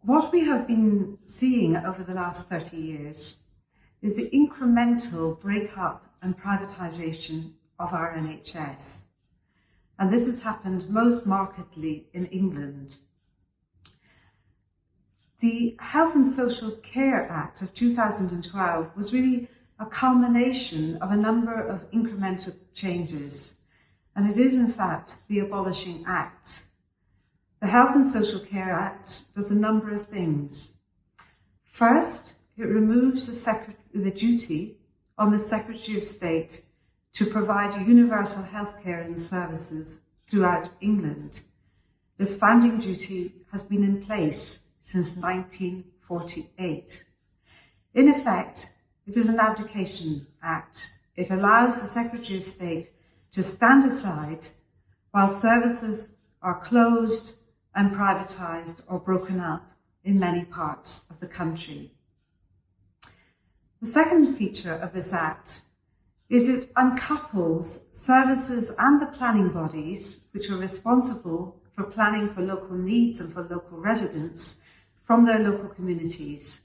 What we have been seeing over the last 30 years is the incremental break-up and privatisation of our NHS. And this has happened most markedly in England. The Health and Social Care Act of 2012 was really a culmination of a number of incremental changes, and it is in fact the abolishing act. The Health and Social Care Act does a number of things. First, it removes the duty on the Secretary of State to provide universal healthcare and services throughout England. This founding duty has been in place since 1948. In effect, it is an abdication act. It allows the Secretary of State to stand aside while services are closed and privatised or broken up in many parts of the country. The second feature of this act is it uncouples services and the planning bodies, which are responsible for planning for local needs and for local residents, from their local communities.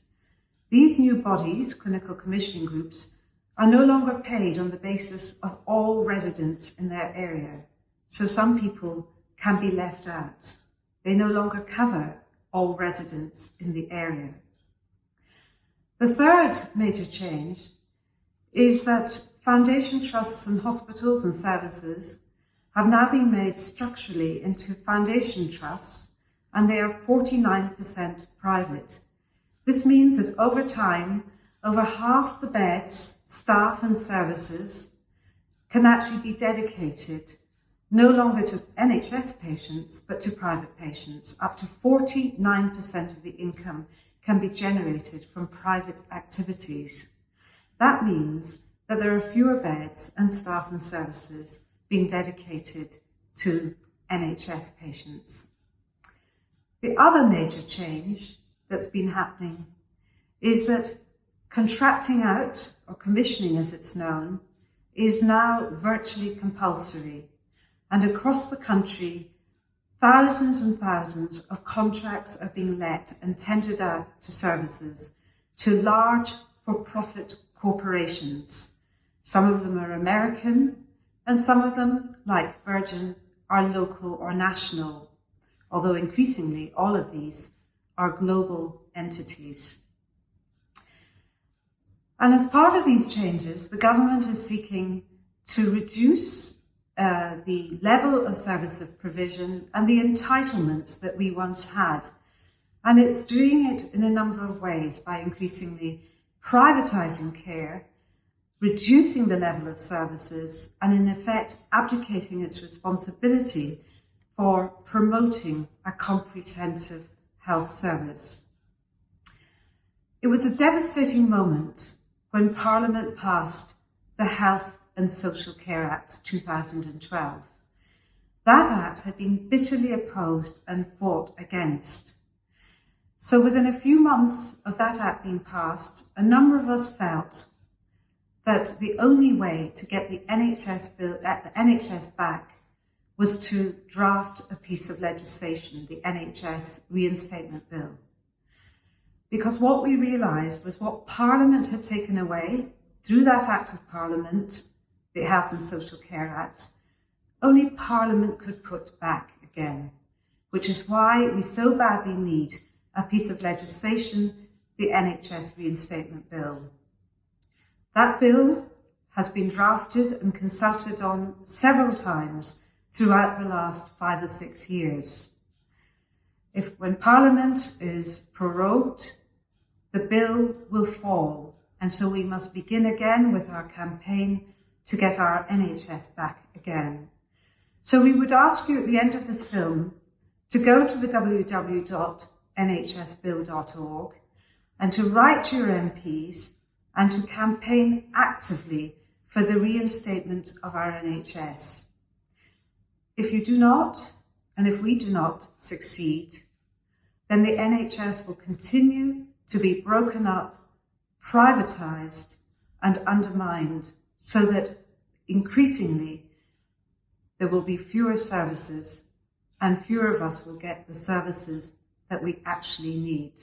These new bodies, clinical commissioning groups, are no longer paid on the basis of all residents in their area. So some people can be left out. They no longer cover all residents in the area. The third major change is that foundation trusts and hospitals and services have now been made structurally into foundation trusts, and they are 49% private. This means that over time, over half the beds, staff and services can actually be dedicated no longer to NHS patients, but to private patients. Up to 49% of the income can be generated from private activities. That means that there are fewer beds and staff and services being dedicated to NHS patients. The other major change that's been happening is that contracting out, or commissioning as it's known, is now virtually compulsory. And across the country, thousands and thousands of contracts are being let and tendered out to services to large for-profit corporations. Some of them are American, and some of them, like Virgin, are local or national, although increasingly all of these are global entities. And as part of these changes, the government is seeking to reduce the level of service of provision and the entitlements that we once had. And it's doing it in a number of ways by increasingly privatising care, reducing the level of services, and in effect abdicating its responsibility for promoting a comprehensive health service. It was a devastating moment when Parliament passed the Health and Social Care Act 2012. That act had been bitterly opposed and fought against. So within a few months of that act being passed, a number of us felt that the only way to get the NHS back was to draft a piece of legislation, the NHS Reinstatement Bill. Because what we realised was what Parliament had taken away through that Act of Parliament, the Health and Social Care Act, only Parliament could put back again, which is why we so badly need a piece of legislation, the NHS Reinstatement Bill. That bill has been drafted and consulted on several times throughout the last 5 or 6 years. When Parliament is prorogued, the bill will fall, and so we must begin again with our campaign to get our NHS back again. So we would ask you at the end of this film to go to the www.nhsbill.org and to write to your MPs and to campaign actively for the reinstatement of our NHS. If you do not, and if we do not succeed, then the NHS will continue to be broken up, privatised and undermined, so that increasingly there will be fewer services and fewer of us will get the services that we actually need.